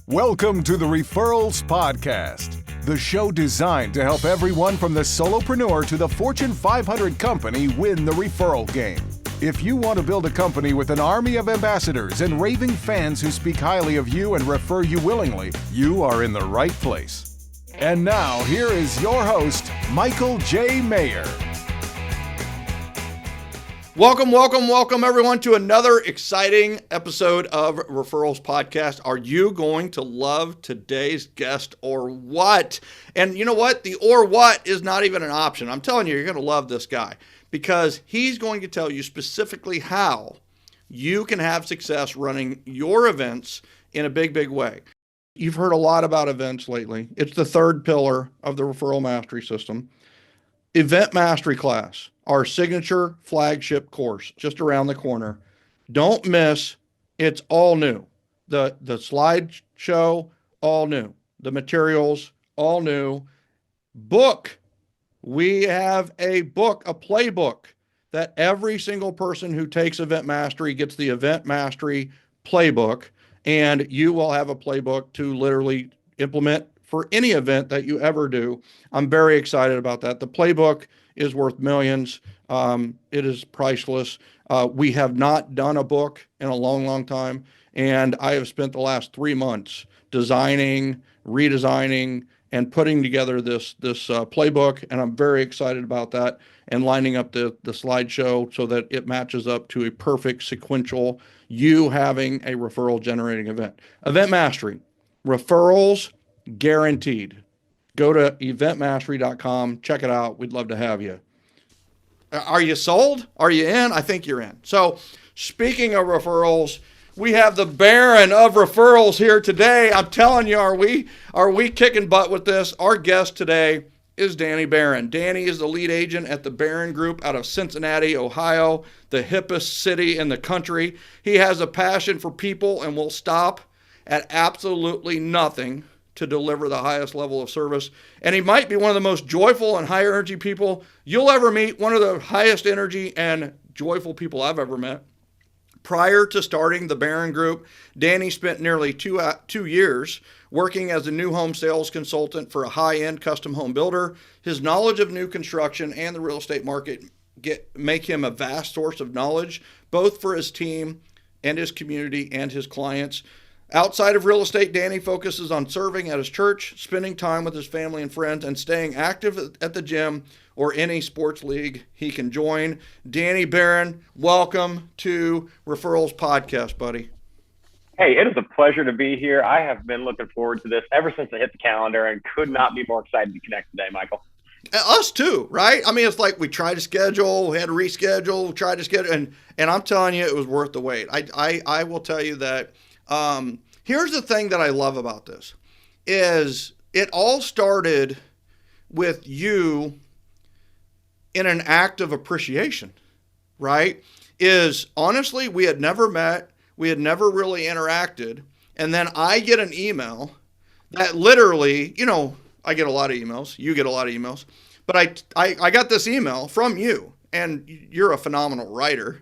Welcome to the Referrals Podcast, the show designed to help everyone from the solopreneur to the Fortune 500 company win the referral game. If you want to build a company with an army of ambassadors and raving fans who speak highly of you and refer you willingly, you are in the right place. And now, here is your host, Michael J. Maher. Welcome, everyone, to another exciting episode of Referrals Podcast. Are you going to love today's guest or what? And you know what? The or what is not even an option. I'm telling you, you're going to love this guy because he's going to tell you specifically how you can have success running your events in a big way. You've heard a lot about events lately. It's the third pillar of the referral mastery system. Event Mastery Class, our signature flagship course, just around the corner. Don't miss. It's all new. The slideshow, all new. The materials, all new. Book. We have a book, a playbook that every single person who takes Event Mastery gets the Event Mastery playbook, and you will have a playbook to literally implement for any event that you ever do. I'm very excited about that. The playbook is worth millions. It is priceless. We have not done a book in a long time. And I have spent the last 3 months designing, redesigning, and putting together this playbook. And I'm very excited about that and lining up the slideshow so that it matches up to a perfect sequential, you having a referral generating event. Event Mastery, referrals guaranteed. Go to eventmastery.com. Check it out. We'd love to have you. Are you sold? Are you in? I think you're in. So speaking of referrals, we have the Baron of referrals here today. I'm telling you, are we kicking butt with this? Our guest today is Danny Baron. Danny is the lead agent at the Baron Group out of Cincinnati, Ohio, the hippest city in the country. He has a passion for people and will stop at absolutely nothing to deliver the highest level of service. And he might be one of the most joyful and high energy people you'll ever meet, one of the highest energy and joyful people I've ever met. Prior to starting the Baron Group, Danny spent nearly two years working as a new home sales consultant for a high-end custom home builder. His knowledge of new construction and the real estate market make him a vast source of knowledge, both for his team and his community and his clients. Outside of real estate, Danny focuses on serving at his church, spending time with his family and friends, and staying active at the gym or any sports league he can join. Danny Baron, welcome to Referrals Podcast, buddy. Hey, it is a pleasure to be here. I have been looking forward to this ever since I hit the calendar and could not be more excited to connect today, Michael. Us too, right? I mean, it's like we tried to schedule, we had to reschedule, we tried to schedule, and I'm telling you, it was worth the wait. I will tell you that. Here's the thing that I love about this is it all started with you in an act of appreciation, right? Is honestly, we had never met, we had never really interacted. And then I get an email that literally, I get a lot of emails, you get a lot of emails, but I got this email from you, and you're a phenomenal writer.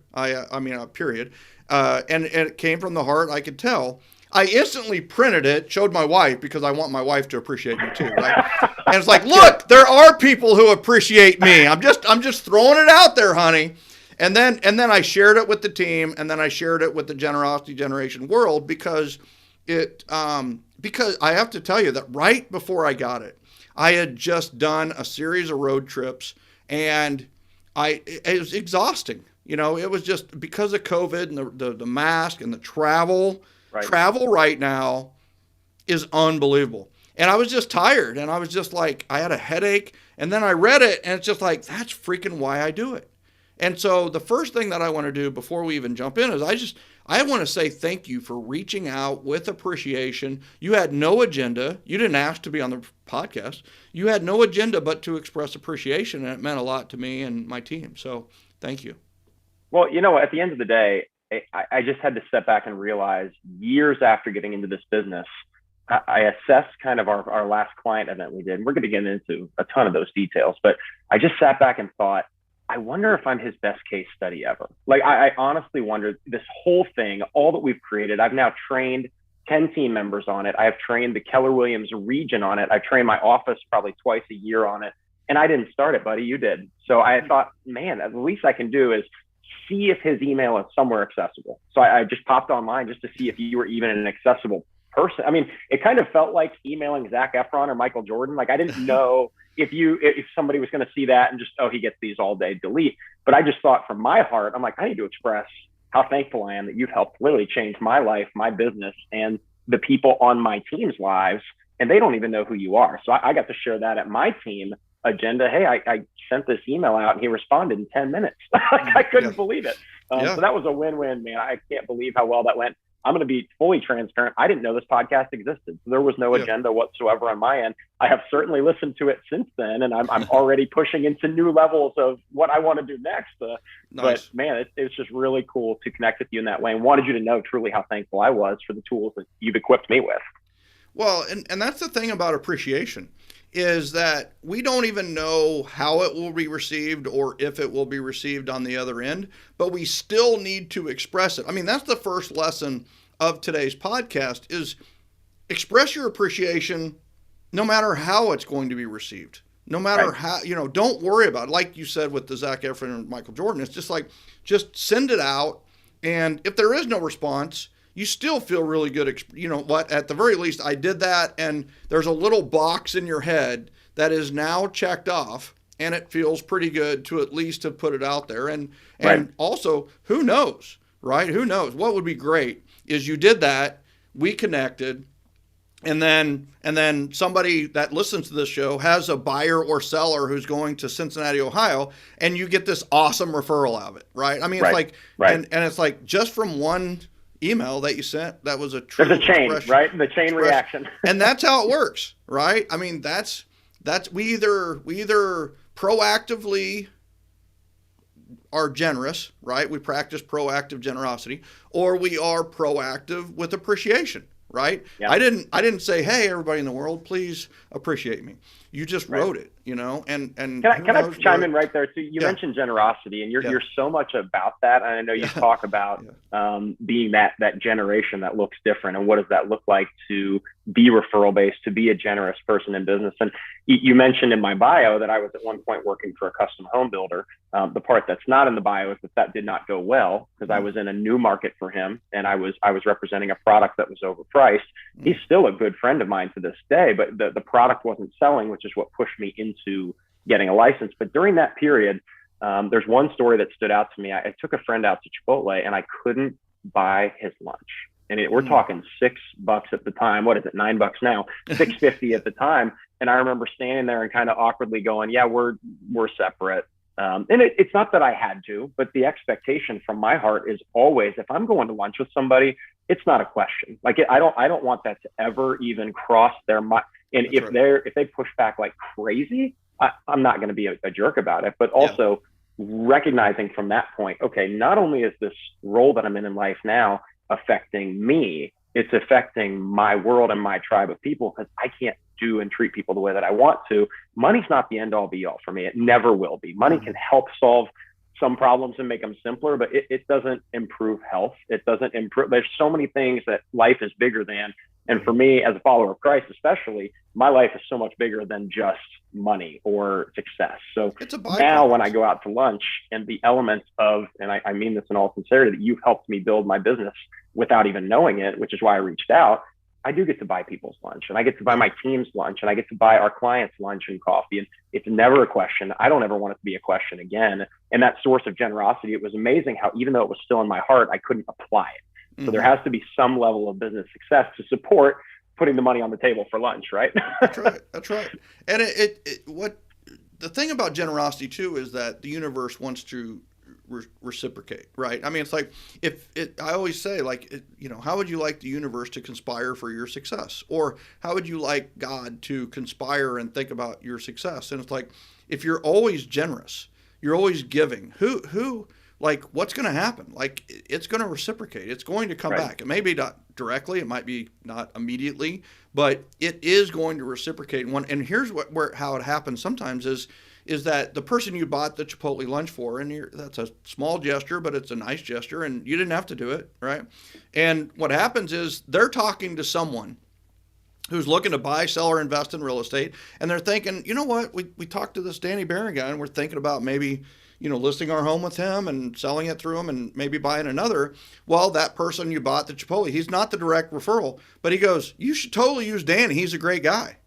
Period. And it came from the heart, I could tell. I instantly printed it, showed my wife because I want my wife to appreciate me too, right? And it's like, look, there are people who appreciate me. I'm just throwing it out there, honey. And then I shared it with the team, and then I shared it with the Generosity Generation world because I have to tell you that right before I got it, I had just done a series of road trips, and it was exhausting. It was just because of COVID and the mask and the travel. Right. Travel right now is unbelievable. And I was just tired, and I was just like, I had a headache. And then I read it, and it's just like, that's freaking why I do it. And so the first thing that I want to do before we even jump in is I want to say thank you for reaching out with appreciation. You had no agenda. You didn't ask to be on the podcast. You had no agenda but to express appreciation, and it meant a lot to me and my team. So thank you. Well, at the end of the day, I just had to step back and realize years after getting into this business, I assessed kind of our last client event we did. We're going to get into a ton of those details, but I just sat back and thought, I wonder if I'm his best case study ever. Like, I honestly wonder, this whole thing, all that we've created, I've now trained 10 team members on it. I have trained the Keller Williams region on it. I've trained my office probably twice a year on it. And I didn't start it, buddy. You did. So I thought, man, the least I can do is see if his email is somewhere accessible. So I just popped online just to see if you were even an accessible person. I mean, it kind of felt like emailing Zac Efron or Michael Jordan. Like I didn't know if somebody was going to see that and just, oh, he gets these all day, delete. But I just thought from my heart, I'm like, I need to express how thankful I am that you've helped literally change my life, my business, and the people on my team's lives. And they don't even know who you are. So I got to share that at my team agenda. Hey, I sent this email out and he responded in 10 minutes. I couldn't believe it. So that was a win-win, man. I can't believe how well that went. I'm going to be fully transparent. I didn't know this podcast existed. So there was no agenda whatsoever on my end. I have certainly listened to it since then, and I'm already pushing into new levels of what I want to do next. Nice. But man, it's just really cool to connect with you in that way, and wanted you to know truly how thankful I was for the tools that you've equipped me with. Well, and that's the thing about appreciation, is that we don't even know how it will be received or if it will be received on the other end, but we still need to express it. I mean, that's the first lesson of today's podcast, is express your appreciation no matter how it's going to be received. No matter how, don't worry about it. Like you said with the Zac Efron and Michael Jordan, it's just like, just send it out. And if there is no response, you still feel really good. You know what? At the very least, I did that, and there's a little box in your head that is now checked off, and it feels pretty good to at least have put it out there. And also, who knows, right? Who knows? What would be great is you did that, we connected, and then somebody that listens to this show has a buyer or seller who's going to Cincinnati, Ohio, and you get this awesome referral out of it, right? I mean, it's like, and it's like just from one email that you sent, that was a true there's a chain, right? The chain reaction. And that's how it works, right? I mean, that's we either proactively are generous, right? We practice proactive generosity, or we are proactive with appreciation, right? Yeah. I didn't say, hey, everybody in the world, please appreciate me. You just wrote it, and can I chime in right there too? You mentioned generosity, and you're so much about that. And I know you talk about being that generation that looks different, and what does that look like to be referral based, to be a generous person in business. And you mentioned in my bio that I was at one point working for a custom home builder. The part that's not in the bio is that did not go well, because I was in a new market for him, and I was representing a product that was overpriced. He's still a good friend of mine to this day, but the product wasn't selling, which is what pushed me into getting a license. But during that period, there's one story that stood out to me. I took a friend out to Chipotle, and I couldn't buy his lunch. And we're talking $6 at the time. What is it? $9 now, $6.50 at the time. And I remember standing there and kind of awkwardly going, yeah, we're separate. And it's not that I had to, but the expectation from my heart is always, if I'm going to lunch with somebody, it's not a question. Like I don't want that to ever even cross their mind. And if they push back like crazy, I'm not going to be a jerk about it, but also recognizing from that point, okay, not only is this role that I'm in life now affecting me, it's affecting my world and my tribe of people, because I can't do and treat people the way that I want to. Money's not the end all be all for me. It never will be. Money can help solve some problems and make them simpler, but it doesn't improve health. It doesn't improve. There's so many things that life is bigger than. And for me, as a follower of Christ, especially, my life is so much bigger than just money or success. So now when I go out to lunch, and the elements of, and I mean this in all sincerity, that you've helped me build my business without even knowing it, which is why I reached out, I do get to buy people's lunch, and I get to buy my team's lunch, and I get to buy our clients lunch and coffee. And it's never a question. I don't ever want it to be a question again. And that source of generosity, it was amazing how, even though it was still in my heart, I couldn't apply it. So there has to be some level of business success to support putting the money on the table for lunch, right? That's right. And what the thing about generosity too is that the universe wants to reciprocate, right? I mean, it's like I always say, like, how would you like the universe to conspire for your success, or how would you like God to conspire and think about your success? And it's like, if you're always generous, you're always giving. Who like, what's going to happen? Like, it's going to reciprocate. It's going to come back. It may be not directly. It might be not immediately, but it is going to reciprocate. And here's how it happens sometimes is is that the person you bought the Chipotle lunch for, and that's a small gesture, but it's a nice gesture, and you didn't have to do it, right? And what happens is they're talking to someone who's looking to buy, sell, or invest in real estate, and they're thinking, you know what, we talked to this Danny Barron guy, and we're thinking about maybe, listing our home with him and selling it through him and maybe buying another. Well, that person you bought the Chipotle, he's not the direct referral, but he goes, you should totally use Danny. He's a great guy,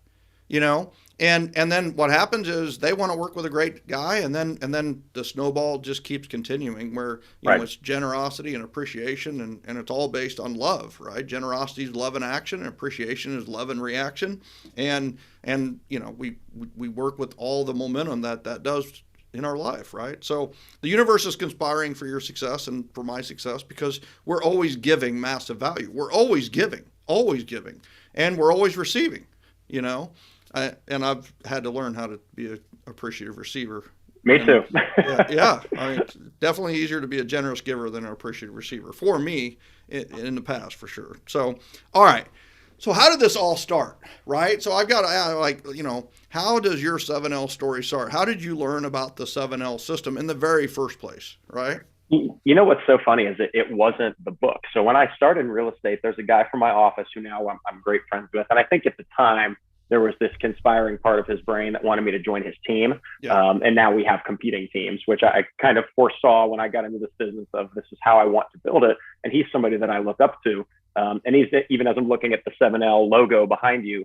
And then what happens is they want to work with a great guy, and then the snowball just keeps continuing where it's generosity and appreciation, and it's all based on love, right? Generosity is love in action, and appreciation is love in reaction, and we work with all the momentum that does in our life, right? So the universe is conspiring for your success and for my success because we're always giving massive value. We're always giving, and we're always receiving, and I've had to learn how to be an appreciative receiver. Me too. Yeah. I mean, it's definitely easier to be a generous giver than an appreciative receiver for me in the past, for sure. So, all right. So how did this all start, right? So I've got to how does your 7L story start? How did you learn about the 7L system in the very first place, right? What's so funny is it wasn't the book. So when I started in real estate, there's a guy from my office who now I'm great friends with. And I think at the time, there was this conspiring part of his brain that wanted me to join his team. Yeah. And now we have competing teams, which I kind of foresaw when I got into this business of this is how I want to build it. And he's somebody that I look up to. And he's, even as I'm looking at the 7L logo behind you,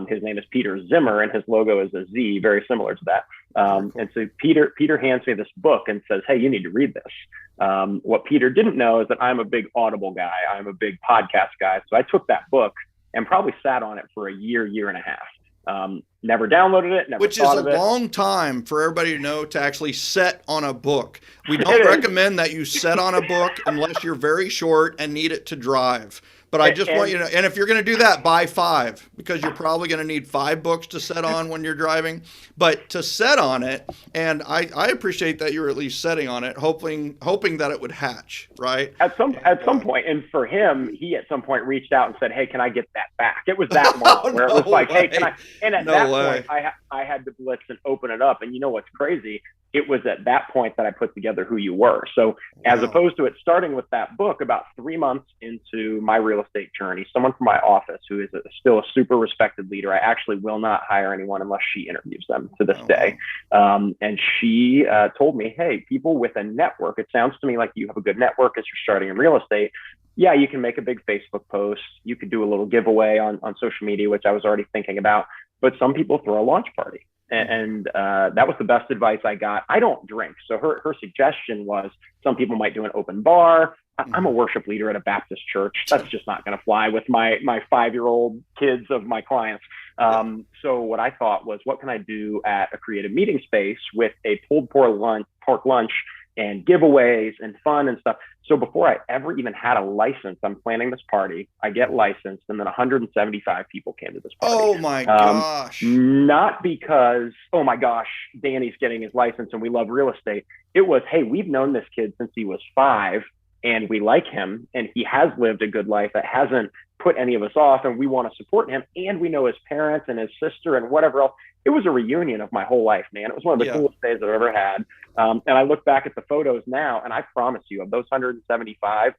his name is Peter Zimmer, and his logo is a Z, very similar to that. Cool. And so Peter hands me this book and says, hey, you need to read this. What Peter didn't know is that I'm a big Audible guy. I'm a big podcast guy. So I took that book and probably sat on it for a year and a half. Never downloaded it, Which is a long time for everybody to know to actually set on a book. We don't recommend that you set on a book unless you're very short and need it to drive. But I just want you to, and if you're going to do that, buy 5, because you're probably going to need 5 books to set on when you're driving. But to set on it, and I appreciate that you're at least setting on it, hoping that it would hatch, right? At some point, and for him, he at some point reached out and said, "Hey, can I get that back?" It was that long where it was like, "Hey, can I?" And at that point, I had to blitz and open it up. And you know what's crazy? It was at that point that I put together who you were. So as opposed to it starting with that book, about 3 months into my real estate journey, someone from my office who is still a super respected leader, I actually will not hire anyone unless she interviews them to this day. And she told me, hey, people with a network, it sounds to me like you have a good network as you're starting in real estate. Yeah, you can make a big Facebook post. You could do a little giveaway on social media, which I was already thinking about. But some people throw a launch party. And that was the best advice I got. I don't drink. So her suggestion was some people might do an open bar. I'm a worship leader at a Baptist church. That's just not going to fly with my 5-year-old kids of my clients. So what I thought was, what can I do at a creative meeting space with a pulled pork lunch and giveaways and fun and stuff. So before I ever even had a license, I'm planning this party. I get licensed, and then 175 people came to this party. Oh my gosh. Not because, oh my gosh, Danny's getting his license and we love real estate. It was, hey, we've known this kid since he was 5 and we like him and he has lived a good life that hasn't put any of us off, and we want to support him, and we know his parents and his sister and whatever else. It was a reunion of my whole life, man. It was one of the coolest days I've ever had. And I look back at the photos now, and I promise you, of those 175,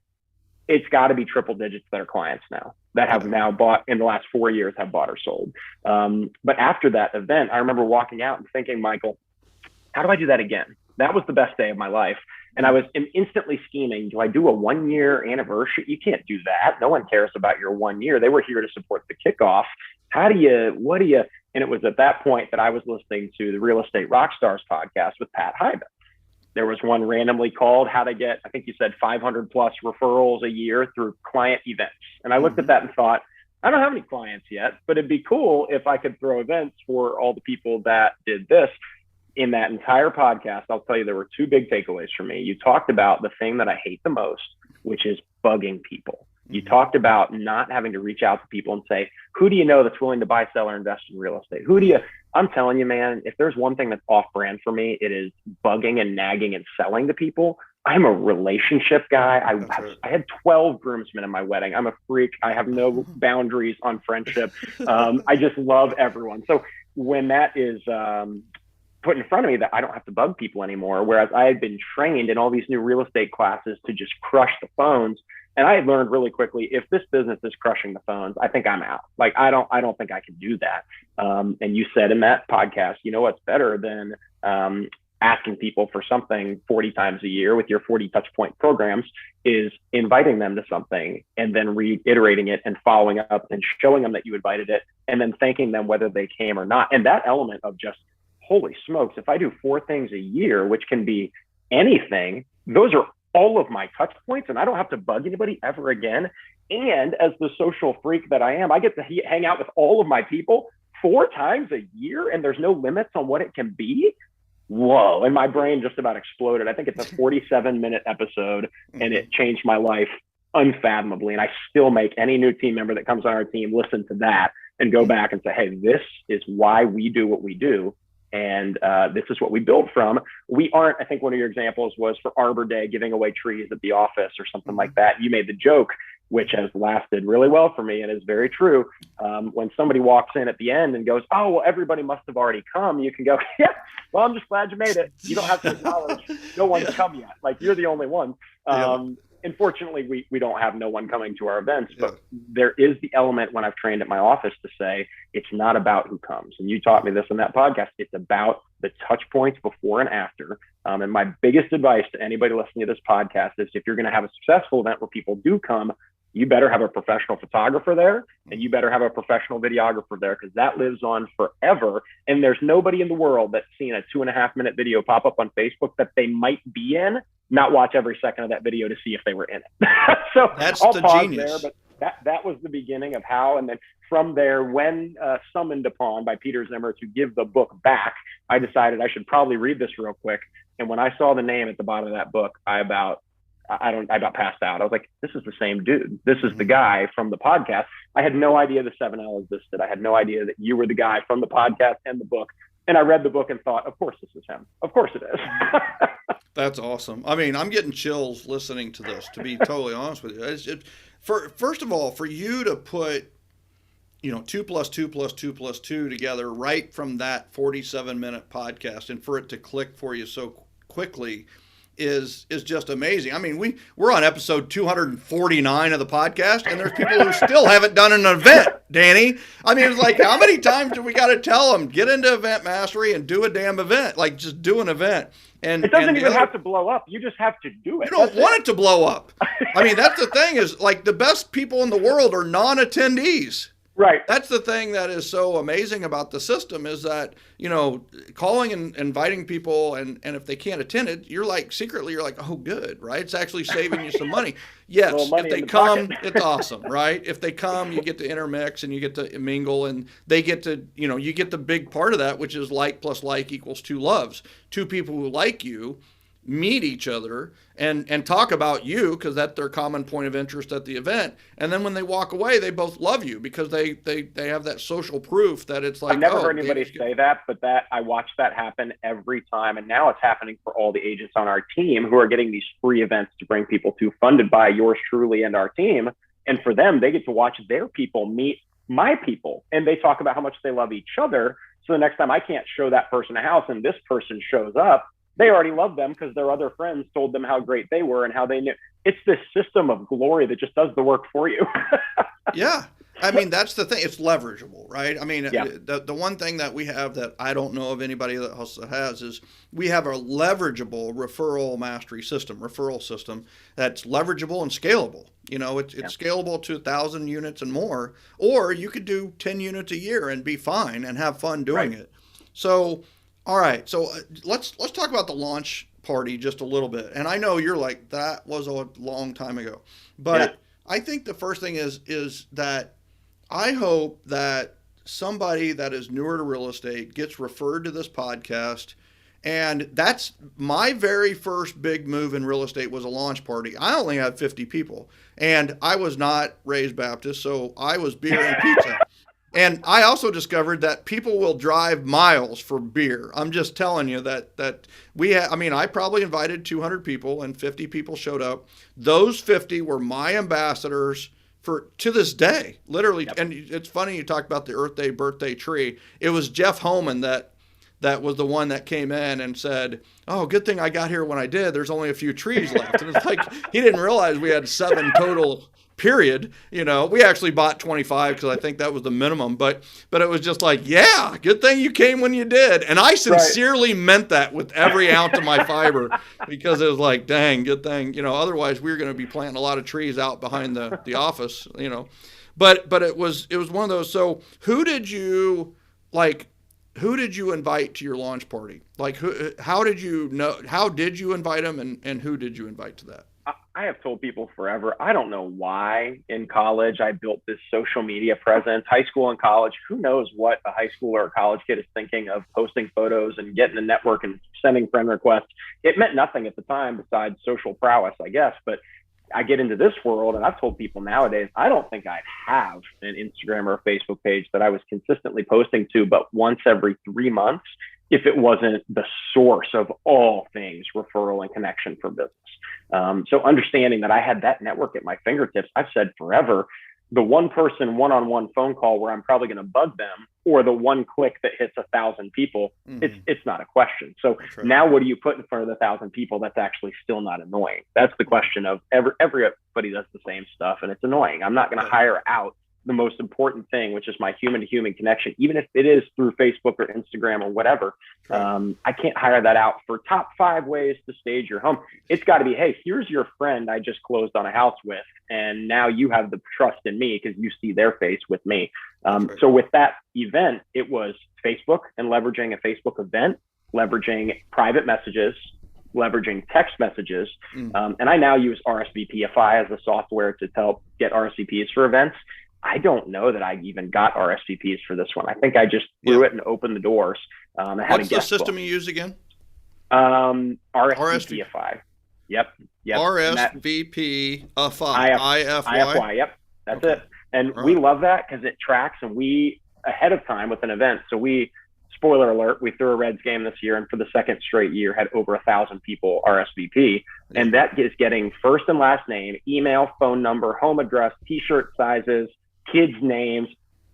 it's got to be triple digits that are clients now that have now bought in the last 4 years, have bought or sold. But after that event, I remember walking out and thinking, Michael, how do I do that again? That was the best day of my life. And I was instantly scheming, do I do a 1-year anniversary? You can't do that. No one cares about your 1 year. They were here to support the kickoff. What do you, and it was at that point that I was listening to the Real Estate Rockstars podcast with Pat Hyben. There was one randomly called how to get, I think you said 500 plus referrals a year through client events. And I looked at that and thought, I don't have any clients yet, but it'd be cool if I could throw events for all the people that did this. In that entire podcast, I'll tell you, there were 2 big takeaways for me. You talked about the thing that I hate the most, which is bugging people. You talked about not having to reach out to people and say, who do you know that's willing to buy, sell, or invest in real estate? I'm telling you, man, if there's one thing that's off brand for me, it is bugging and nagging and selling to people. I'm a relationship guy. I had 12 groomsmen in my wedding. I'm a freak. I have no boundaries on friendship. I just love everyone. So when that is, put in front of me that I don't have to bug people anymore. Whereas I had been trained in all these new real estate classes to just crush the phones. And I had learned really quickly, if this business is crushing the phones, I think I'm out. Like, I don't think I can do that. And you said in that podcast, you know, what's better than asking people for something 40 times a year with your 40 touch point programs is inviting them to something and then reiterating it and following up and showing them that you invited it and then thanking them whether they came or not. And that element of just, holy smokes, if I do 4 things a year, which can be anything, those are all of my touch points and I don't have to bug anybody ever again. And as the social freak that I am, I get to hang out with all of my people 4 times a year and there's no limits on what it can be. Whoa. And my brain just about exploded. I think it's a 47-minute episode and it changed my life unfathomably. And I still make any new team member that comes on our team listen to that and go back and say, hey, this is why we do what we do. And this is what we build from. We aren't, I think one of your examples was for Arbor Day, giving away trees at the office or something like that. You made the joke, which has lasted really well for me and is very true. When somebody walks in at the end and goes, oh, well, everybody must have already come. You can go, yeah, well, I'm just glad you made it. You don't have to acknowledge no one's come yet. Like, you're the only one. Unfortunately, we don't have no one coming to our events, but there is the element when I've trained at my office to say, it's not about who comes. And you taught me this in that podcast. It's about the touch points before and after. And my biggest advice to anybody listening to this podcast is if you're going to have a successful event where people do come, you better have a professional photographer there and you better have a professional videographer there, because that lives on forever. And there's nobody in the world that's seen a 2.5-minute video pop up on Facebook that they might be in, not watch every second of that video to see if they were in it. So that's I'll the pause genius there, but that was the beginning of how. And then from there, when summoned upon by Peter Zimmer to give the book back, I decided I should probably read this real quick. And when I saw the name at the bottom of that book, I about passed out. I was like, this is the same dude. This is the guy from the podcast. I had no idea the 7 L existed. I had no idea that you were the guy from the podcast and the book. And I read the book and thought, of course this is him. Of course it is. That's awesome. I mean, I'm getting chills listening to this, to be totally honest with you. First of all, for you to put, 2 + 2 + 2 + 2 together right from that 47-minute podcast and for it to click for you so quickly is just amazing. I mean, we're on episode 249 of the podcast, and there's people who still haven't done an event, Danny. I mean, it's like, how many times do we got to tell them, get into event mastery and do a damn event? Like, just do an event. And it doesn't even have to blow up. You just have to do it. You don't want it to blow up. I mean, that's the thing is, like, the best people in the world are non-attendees. Right. That's the thing that is so amazing about the system is that, calling and inviting people and if they can't attend it, you're like, secretly, you're like, oh, good, right? It's actually saving you some money. Yes, money if they come, it's awesome, right? If they come, you get to intermix and you get to mingle and they get to, you get the big part of that, which is like plus like equals 2 loves. 2 people who like you meet each other and talk about you because that's their common point of interest at the event. And then when they walk away, they both love you because they have that social proof that it's like, I've never heard anybody say that, but that I watch that happen every time. And now it's happening for all the agents on our team who are getting these free events to bring people to, funded by yours truly and our team. And for them, they get to watch their people meet my people and they talk about how much they love each other. So the next time I can't show that person a house and this person shows up, they already love them because their other friends told them how great they were and how they knew. It's this system of glory that just does the work for you. Yeah. I mean, that's the thing. It's leverageable, right? I mean, yeah. The one thing that we have that I don't know of anybody else that has is we have a leverageable referral system that's leverageable and scalable. It's scalable to 1,000 units and more, or you could do 10 units a year and be fine and have fun doing it. So, all right. So let's talk about the launch party just a little bit. And I know you're like, that was a long time ago, but I think the first thing is that I hope that somebody that is newer to real estate gets referred to this podcast. And that's my very first big move in real estate was a launch party. I only had 50 people and I was not raised Baptist. So I was beer and pizza. And I also discovered that people will drive miles for beer. I'm just telling you that I probably invited 200 people and 50 people showed up. Those 50 were my ambassadors to this day, literally. Yep. And it's funny you talk about the Earth Day birthday tree. It was Jeff Holman that that was the one that came in and said, "Oh, good thing I got here when I did. There's only a few trees left." And it's like he didn't realize we had 7 total. Period. We actually bought 25 because I think that was the minimum. But it was just like, yeah, good thing you came when you did. And I sincerely meant that with every ounce of my fiber, because it was like, dang, good thing. Otherwise we were going to be planting a lot of trees out behind the office. But it was one of those. So who did you invite to your launch party? Like how did you invite them, and who did you invite to that? I have told people forever, I don't know why in college I built this social media presence. High school and college, who knows what a high school or a college kid is thinking of posting photos and getting a network and sending friend requests. It meant nothing at the time besides social prowess, I guess. But I get into this world, and I've told people nowadays, I don't think I'd have an Instagram or a Facebook page that I was consistently posting to, but once every 3 months, if it wasn't the source of all things referral and connection for business. So understanding that I had that network at my fingertips, I've said forever, the one person one-on-one phone call where I'm probably going to bug them, or the one click that hits 1,000 people, it's not a question. So now what do you put in front of the 1,000 people that's actually still not annoying? That's the question of everybody does the same stuff and it's annoying. I'm not going to hire out the most important thing, which is my human-to-human connection, even if it is through Facebook or Instagram or whatever. I can't hire that out for top 5 ways to stage your home. It's got to be, hey, here's your friend I just closed on a house with, and now you have the trust in me because you see their face with me. So with that event, it was Facebook and leveraging a Facebook event, leveraging private messages, leveraging text messages. And I now use RSVPify as a software to help get RSVPs for events. I don't know that I even got RSVPs for this one. I think I just threw it and opened the doors. What's the system you use again? RSVPify. Yep. RSVPify. IFY. Yep. That's it. And we love that because it tracks, and we ahead of time with an event. So spoiler alert, we threw a Reds game this year, and for the second straight year had over 1,000 people RSVP. And that is getting first and last name, email, phone number, home address, t-shirt sizes, kids' names,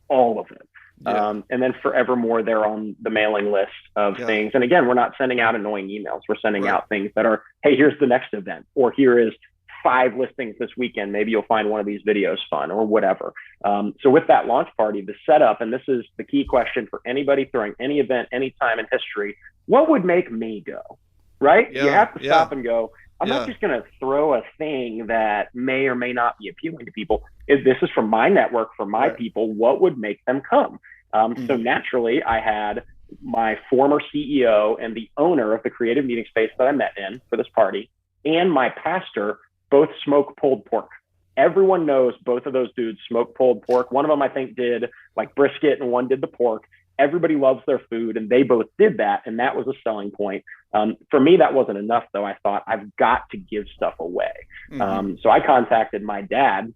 all of it. And then forevermore, they're on the mailing list of things. And again, we're not sending out annoying emails. We're sending out things that are, hey, here's the next event, or here is 5 listings this weekend. Maybe you'll find one of these videos fun, or whatever. So with that launch party, the setup, and this is the key question for anybody throwing any event, any time in history, what would make me go, right? You have to stop and go, I'm not just going to throw a thing that may or may not be appealing to people. If this is from my network, for my people, what would make them come? So naturally, I had my former CEO and the owner of the creative meeting space that I met in for this party, and my pastor both smoke pulled pork. Everyone knows both of those dudes smoke pulled pork. One of them, I think, did like brisket, and one did the pork. Everybody loves their food, and they both did that, and that was a selling point. For me, that wasn't enough, though. I thought, I've got to give stuff away. So I contacted my dad,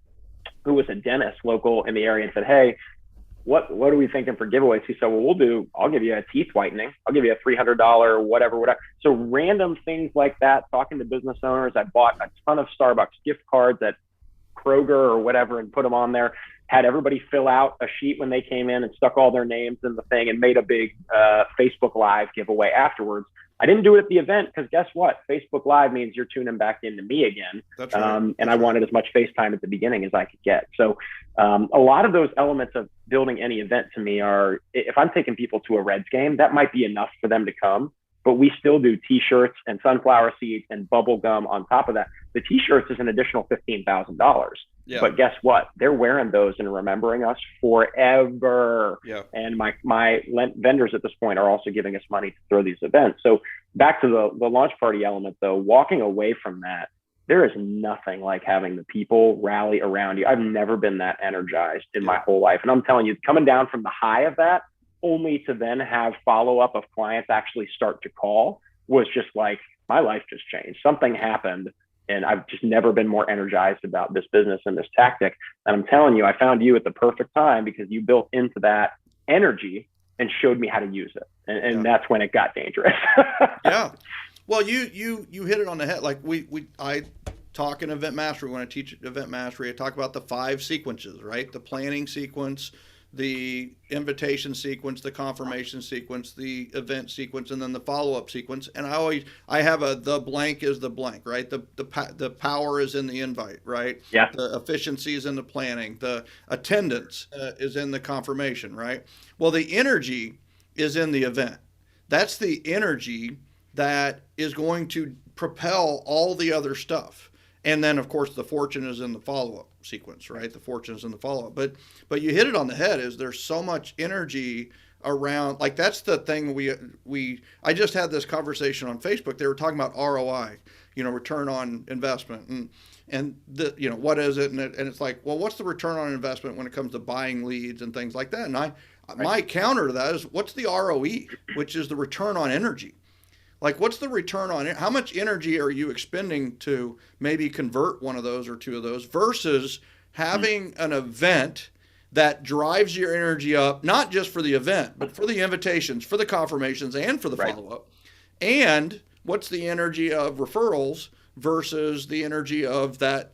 who was a dentist local in the area, and said, hey, what are we thinking for giveaways? He said, well, I'll give you a teeth whitening. I'll give you a $300 whatever. So random things like that, talking to business owners. I bought a ton of Starbucks gift cards at Kroger or whatever and put them on there. Had everybody fill out a sheet when they came in and stuck all their names in the thing, and made a big Facebook Live giveaway afterwards. I didn't do it at the event because guess what? Facebook Live means you're tuning back into me again. That's right. And I wanted as much FaceTime at the beginning as I could get. So a lot of those elements of building any event to me are, if I'm taking people to a Reds game, that might be enough for them to come. But we still do t-shirts and sunflower seeds and bubble gum on top of that. The t-shirts is an additional $15,000. Yeah. But guess what? They're wearing those and remembering us forever. Yeah. And my vendors at this point are also giving us money to throw these events. So back to the launch party element, though, walking away from that, there is nothing like having the people rally around you. I've never been that energized in my whole life. And I'm telling you, coming down from the high of that, only to then have follow-up of clients actually start to call, was just like, my life just changed. Something happened, and I've just never been more energized about this business and this tactic. And I'm telling you, I found you at the perfect time because you built into that energy and showed me how to use it. And that's when it got dangerous. Yeah. Well, you hit it on the head. Like I talk in event mastery. When I teach event mastery, I talk about the 5 sequences, right? The planning sequence, the invitation sequence, the confirmation sequence, the event sequence, and then the follow-up sequence. And I have the blank is the blank, right? The power is in the invite, right? Yeah. The efficiency is in the planning. The attendance is in the confirmation, right? Well, the energy is in the event. That's the energy that is going to propel all the other stuff. And then, of course, the fortune is in the follow-up sequence, right? The fortune is in the follow-up. But you hit it on the head. Is there's so much energy around, like that's the thing I just had this conversation on Facebook. They were talking about ROI, return on investment, and what is it? And it's like, well, what's the return on investment when it comes to buying leads and things like that? And my counter to that is, what's the ROE, which is the return on energy. Like, what's the return on it? How much energy are you expending to maybe convert one of those or two of those versus having an event that drives your energy up, not just for the event, but for the invitations, for the confirmations, and for the follow-up? And what's the energy of referrals versus the energy of that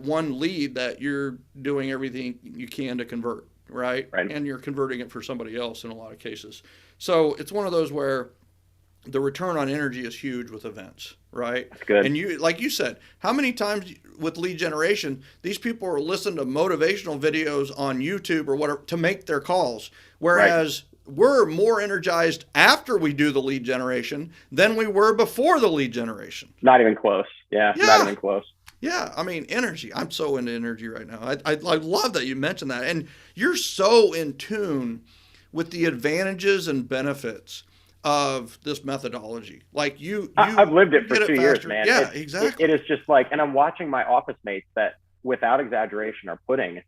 one lead that you're doing everything you can to convert, right? And you're converting it for somebody else in a lot of cases. So it's one of those where the return on energy is huge with events, right? That's good. And you, like you said, how many times with lead generation, these people are listening to motivational videos on YouTube or whatever to make their calls, whereas we're more energized after we do the lead generation than we were before the lead generation. Not even close. Yeah. Not even close. Yeah, I mean, energy. I'm so into energy right now. I love that you mentioned that. And you're so in tune with the advantages and benefits of this methodology. Like I've lived it for 2 years, man. Yeah, exactly. It is just like, and I'm watching my office mates that, without exaggeration, are putting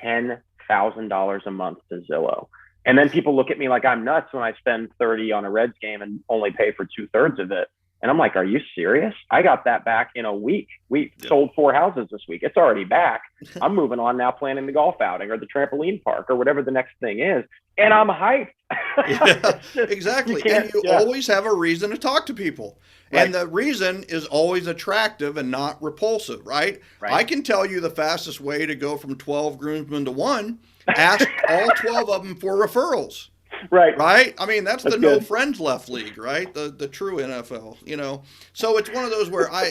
$10,000 a month to Zillow. And then people look at me like I'm nuts when I spend 30 on a Reds game and only pay for 2/3 of it. And I'm like, are you serious? I got that back in a week. We sold 4 houses this week. It's already back. I'm moving on now, planning the golf outing or the trampoline park or whatever the next thing is. And I'm hyped. Yeah, exactly. And you always have a reason to talk to people. Right. And the reason is always attractive and not repulsive, right? I can tell you the fastest way to go from 12 groomsmen to 1. Ask all 12 of them for referrals. Right. I mean, that's the good. No friends left league, right? The true NFL, So it's one of those where I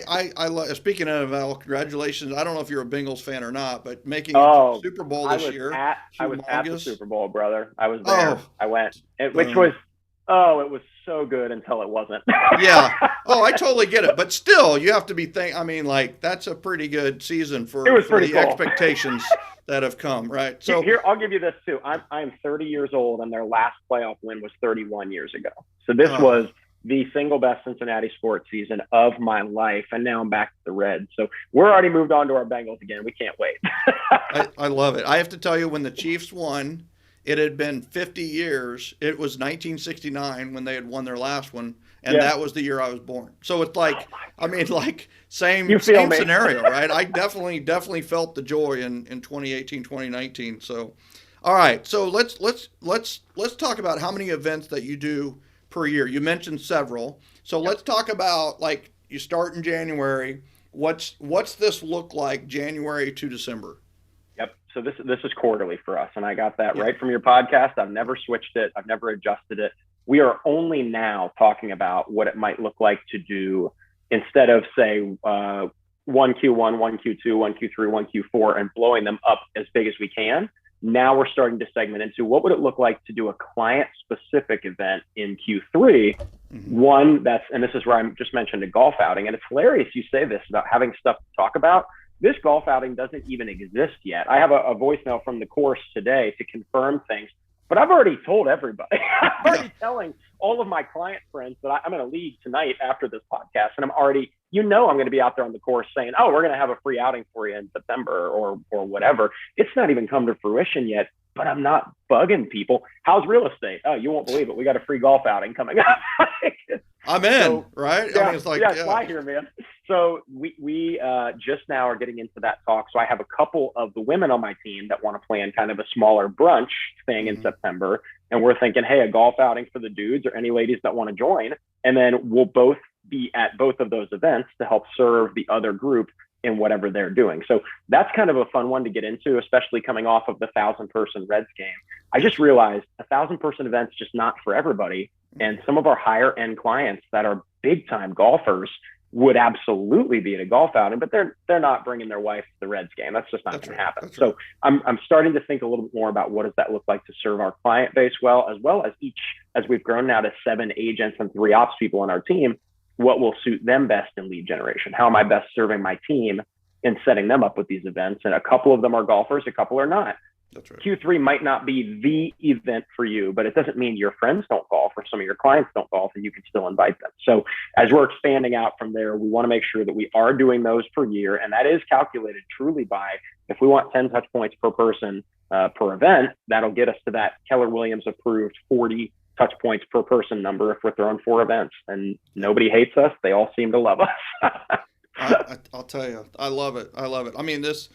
speaking of NFL, congratulations. I don't know if you're a Bengals fan or not, but making it Super Bowl this year. I was at the Super Bowl, brother. I was there. I went, which was, it was so good until it wasn't. Yeah. Oh, I totally get it. But still, you have to be that's a pretty good season for the cool. Expectations that have come, right? So here, I'll give you this too. I'm 30 years old, and their last playoff win was 31 years ago. So this was the single best Cincinnati sports season of my life, and now I'm back to the Reds. So we're already moved on to our Bengals again. We can't wait. I love it. I have to tell you, when the Chiefs won, it had been 50 years. It was 1969 when they had won their last one, and that was the year I was born. So it's like, same scenario, right? I definitely felt the joy in 2018, 2019. So, all right. So let's talk about how many events that you do per year. You mentioned several. So let's talk about, you start in January. What's this look like January to December? Yep. So this is quarterly for us, and I got that right from your podcast. I've never switched it. I've never adjusted it. We are only now talking about what it might look like to do, instead of say 1Q1, 1Q2, 1Q3, 1Q4, and blowing them up as big as we can. Now we're starting to segment into what would it look like to do a client-specific event in Q3. One, and this is where I just mentioned a golf outing, and it's hilarious you say this about having stuff to talk about. This golf outing doesn't even exist yet. I have a voicemail from the course today to confirm things, but I've already told everybody. I'm already telling all of my client friends that I'm going to leave tonight after this podcast, and I'm already, I'm going to be out there on the course saying, oh, we're going to have a free outing for you in September or whatever. It's not even come to fruition yet, but I'm not bugging people. How's real estate? Oh, you won't believe it. We got a free golf outing coming up. I'm in, right? Yeah, I mean, it's fly here, man. So we just now are getting into that talk. So I have a couple of the women on my team that want to plan kind of a smaller brunch thing in September. And we're thinking, hey, a golf outing for the dudes or any ladies that want to join. And then we'll both be at both of those events to help serve the other group in whatever they're doing. So that's kind of a fun one to get into, especially coming off of the 1,000-person Reds game. I just realized 1,000-person event's just not for everybody. And some of our higher end clients that are big time golfers would absolutely be at a golf outing, but they're not bringing their wife to the Reds game. That's just not going to happen. So I'm starting to think a little bit more about what does that look like to serve our client base well as as we've grown now to 7 agents and 3 ops people on our team, what will suit them best in lead generation? How am I best serving my team in setting them up with these events? And a couple of them are golfers, a couple are not. That's right. Q3 might not be the event for you, but it doesn't mean your friends don't golf or some of your clients don't golf, and you can still invite them. So as we're expanding out from there, we want to make sure that we are doing those per year. And that is calculated truly by, if we want 10 touch points per person per event, that'll get us to that Keller Williams approved 40 touch points per person number if we're throwing 4 events. And nobody hates us. They all seem to love us. I'll tell you, I love it. I mean, this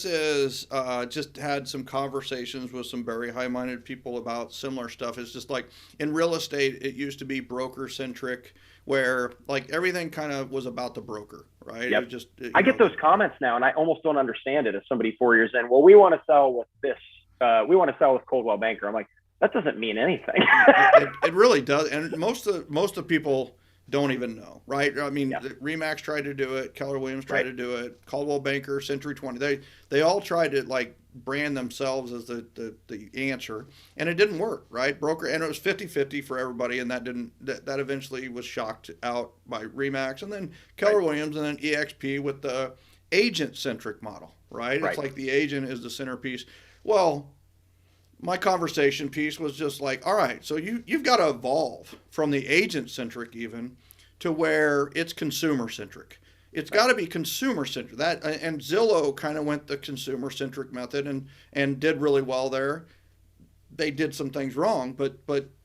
is just had some conversations with some very high-minded people about similar stuff. It's just like in real estate, it used to be broker-centric, where like everything kind of was about the broker, right? Yep. I get those comments now, and I almost don't understand it as somebody 4 years in. Well, we want to sell with this. We want to sell with Coldwell Banker. I'm like, that doesn't mean anything. It really does, and most of people don't even know, right? I mean, Remax tried to do it, Keller Williams tried to do it, Coldwell Banker, Century 20. They all tried to like brand themselves as the answer, and it didn't work, right? Broker, and it was 50-50 for everybody, and that eventually was shocked out by Remax, and then Keller Williams, and then EXP with the agent-centric model, right? It's like the agent is the centerpiece. Well, my conversation piece was just like, all right, so you've got to evolve from the agent-centric even to where it's consumer-centric. It's got to be consumer-centric. And Zillow kind of went the consumer-centric method and did really well there. They did some things wrong, but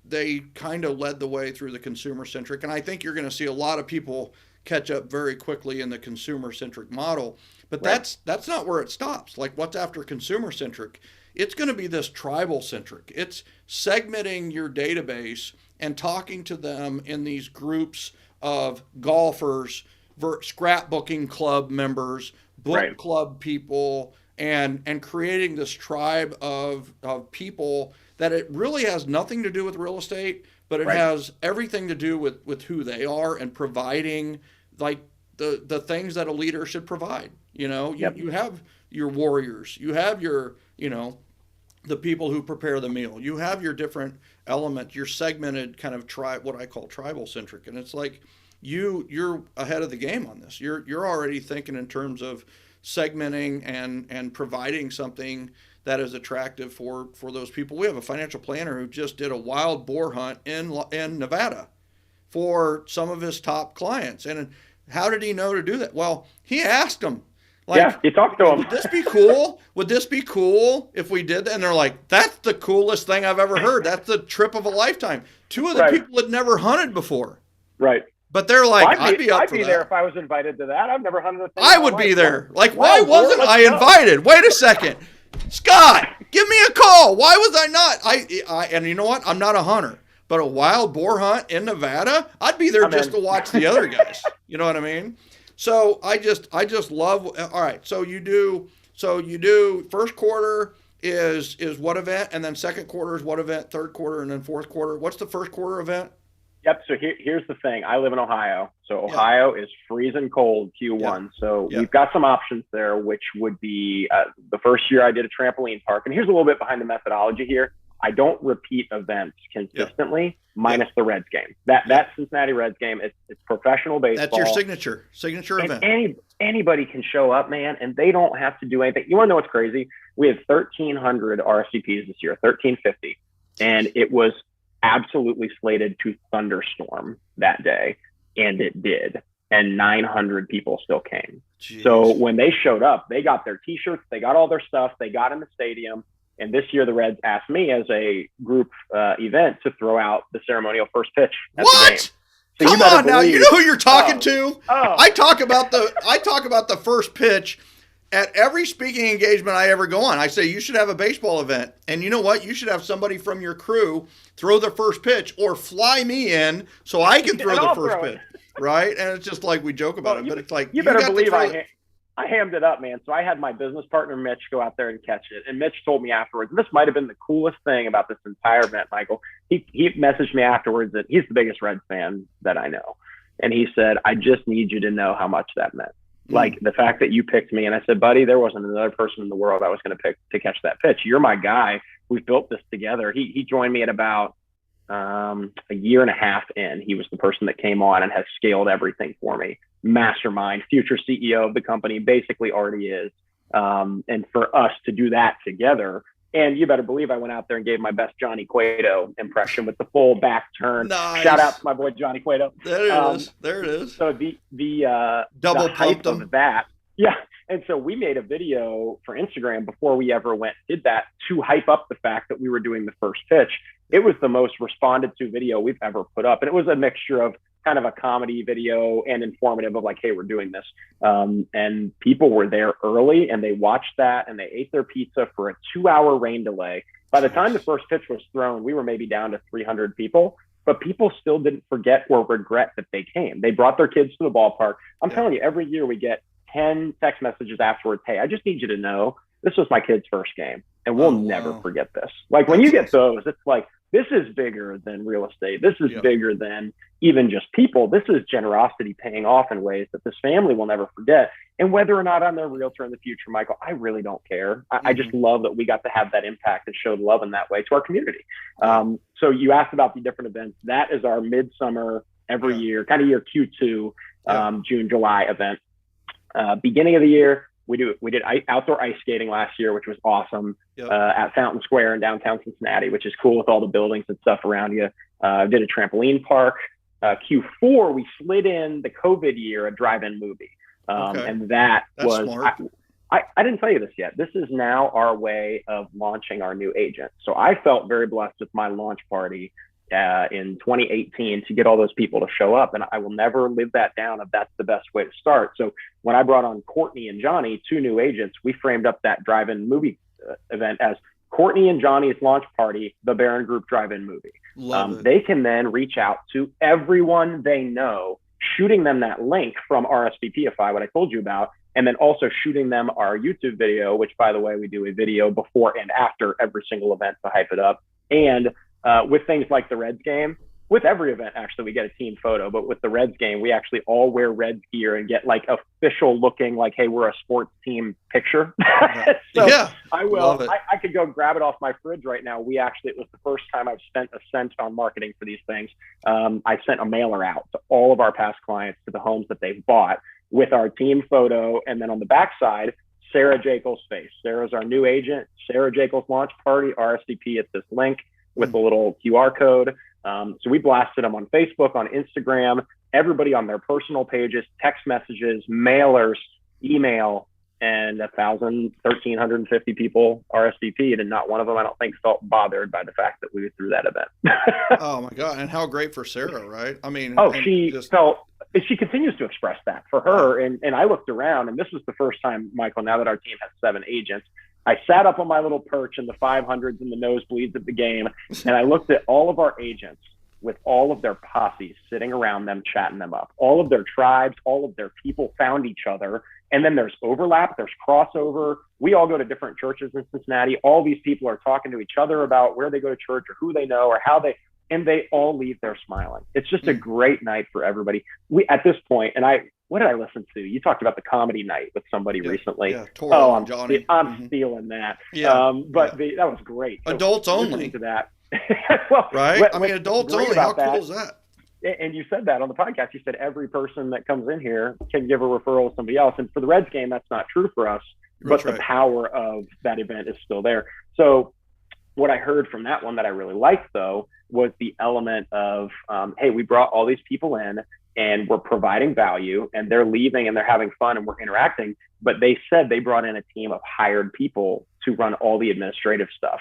they kind of led the way through the consumer-centric. And I think you're going to see a lot of people catch up very quickly in the consumer-centric model. But that's not where it stops. Like, what's after consumer-centric? It's going to be this tribal-centric. It's segmenting your database and talking to them in these groups of golfers, scrapbooking club members, book club people, and creating this tribe of people that it really has nothing to do with real estate, but it has everything to do with who they are and providing like the things that a leader should provide. You know, you have your warriors, you have your, the people who prepare the meal. You have your different elements, your segmented kind of what I call tribal centric. And it's like you're ahead of the game on this. You're already thinking in terms of segmenting and providing something that is attractive for those people. We have a financial planner who just did a wild boar hunt in Nevada for some of his top clients. And how did he know to do that? Well, he asked them. Like, you talked to them. Would this be cool? Would this be cool if we did that? And they're like, that's the coolest thing I've ever heard. That's the trip of a lifetime. 2 of the people had never hunted before. Right. But they're like, I'd be up for that. I'd be there if I was invited to that. I've never hunted a thing. I would be there. Like, why wasn't I invited? Wait a second. Scott, give me a call. Why was I not? And you know what? I'm not a hunter. But a wild boar hunt in Nevada, I'd be there just to watch the other guys. You know what I mean? So I just love. All right. So you do first quarter is what event, and then second quarter is what event, third quarter, and then fourth quarter. What's the first quarter event? Yep. So here's the thing. I live in Ohio. So Ohio is freezing cold Q1. Yep. So we've got some options there, which would be the first year I did a trampoline park. And here's a little bit behind the methodology here. I don't repeat events consistently, minus the Reds game. That Cincinnati Reds game, it's professional baseball. That's your signature event. Anybody can show up, man, and they don't have to do anything. You want to know what's crazy? We had 1,300 RSVPs this year, 1,350, and it was absolutely slated to thunderstorm that day, and it did. And 900 people still came. Jeez. So when they showed up, they got their T-shirts, they got all their stuff, they got in the stadium. And this year, the Reds asked me as a group event to throw out the ceremonial first pitch at the game. So Come on now, you know who you're talking to. I talk about the first pitch at every speaking engagement I ever go on. I say you should have a baseball event, and you know what? You should have somebody from your crew throw the first pitch, or fly me in so I can throw the first pitch, right? And it's just like we joke about it, but it's like you better believe I hammed it up, man. So I had my business partner, Mitch, go out there and catch it. And Mitch told me afterwards, and this might have been the coolest thing about this entire event, Michael. He messaged me afterwards that he's the biggest Reds fan that I know. And he said, I just need you to know how much that meant. Like the fact that you picked me. And I said, buddy, there wasn't another person in the world I was going to pick to catch that pitch. You're my guy. We've built this together. He joined me at about a year and a half in. He was the person that came on and has scaled everything for me. Mastermind, future CEO of the company, basically already is. And for us to do that together, and you better believe I went out there and gave my best Johnny Cueto impression with the full back turn. Nice. Shout out to my boy Johnny Cueto. There it is. There it is. So the double hype pumped them. of that. Yeah. And so we made a video for Instagram before we ever did that to hype up the fact that we were doing the first pitch. It was the most responded to video we've ever put up. And it was a mixture of kind of a comedy video and informative of like, hey, we're doing this. And people were there early and they watched that and they ate their pizza for a 2-hour rain delay. By the time the first pitch was thrown, we were maybe down to 300 people, but people still didn't forget or regret that they came. They brought their kids to the ballpark. I'm telling you, every year we get 10 text messages afterwards. Hey, I just need you to know this was my kid's first game and we'll never forget this. Like when you get those, it's like, this is bigger than real estate. This is bigger than even just people. This is generosity paying off in ways that this family will never forget. And whether or not I'm their realtor in the future, Michael, I really don't care. I just love that we got to have that impact and showed love in that way to our community. So you asked about the different events. That is our midsummer every year, kind of year Q2, June, July event. Beginning of the year, we did outdoor ice skating last year, which was awesome, at Fountain Square in downtown Cincinnati, which is cool with all the buildings and stuff around you. Did a trampoline park. Q4, we slid in the COVID year, a drive-in movie. And that's smart. I didn't tell you this yet. This is now our way of launching our new agent. So I felt very blessed with my launch party in 2018 to get all those people to show up. And I will never live that down if that's the best way to start. So when I brought on Courtney and Johnny, 2 new agents, we framed up that drive-in movie event as Courtney and Johnny's launch party, the Barron Group drive-in movie. They can then reach out to everyone they know, shooting them that link from RSVPify, what I told you about, and then also shooting them our YouTube video, which, by the way, we do a video before and after every single event to hype it up. And with things like the Reds game, with every event, actually, we get a team photo. But with the Reds game, we actually all wear Reds gear and get like official looking, like, hey, we're a sports team picture. I will. I could go grab it off my fridge right now. It was the first time I've spent a cent on marketing for these things. I sent a mailer out to all of our past clients to the homes that they've bought with our team photo. And then on the backside, Sarah Jekyll's face. Sarah's our new agent. Sarah Jekyll's launch party, RSVP at this link with a little QR code. So we blasted them on Facebook, on Instagram, everybody on their personal pages, text messages, mailers, email, and 1,350 people RSVP'd, and not one of them, I don't think, felt bothered by the fact that we threw that event. Oh my God. And how great for Sarah, right? I mean, she continues to express that for her. And I looked around, and this was the first time, Michael, now that our team has 7 agents, I sat up on my little perch in the 500s and the nosebleeds of the game, and I looked at all of our agents with all of their posses sitting around them, chatting them up. All of their tribes, all of their people found each other. And then there's overlap, there's crossover. We all go to different churches in Cincinnati. All these people are talking to each other about where they go to church or who they know or how and they all leave there smiling. It's just a great night for everybody. At this point, what did I listen to? You talked about the comedy night with somebody recently. Yeah, I'm stealing that. That was great. So adults only. To that. Right? I mean, adults only. How cool is that? And you said that on the podcast. You said every person that comes in here can give a referral to somebody else. And for the Reds game, that's not true for us. But the power of that event is still there. So what I heard from that one that I really liked, though, was the element of, hey, we brought all these people in and we're providing value and they're leaving and they're having fun and we're interacting. But they said they brought in a team of hired people to run all the administrative stuff.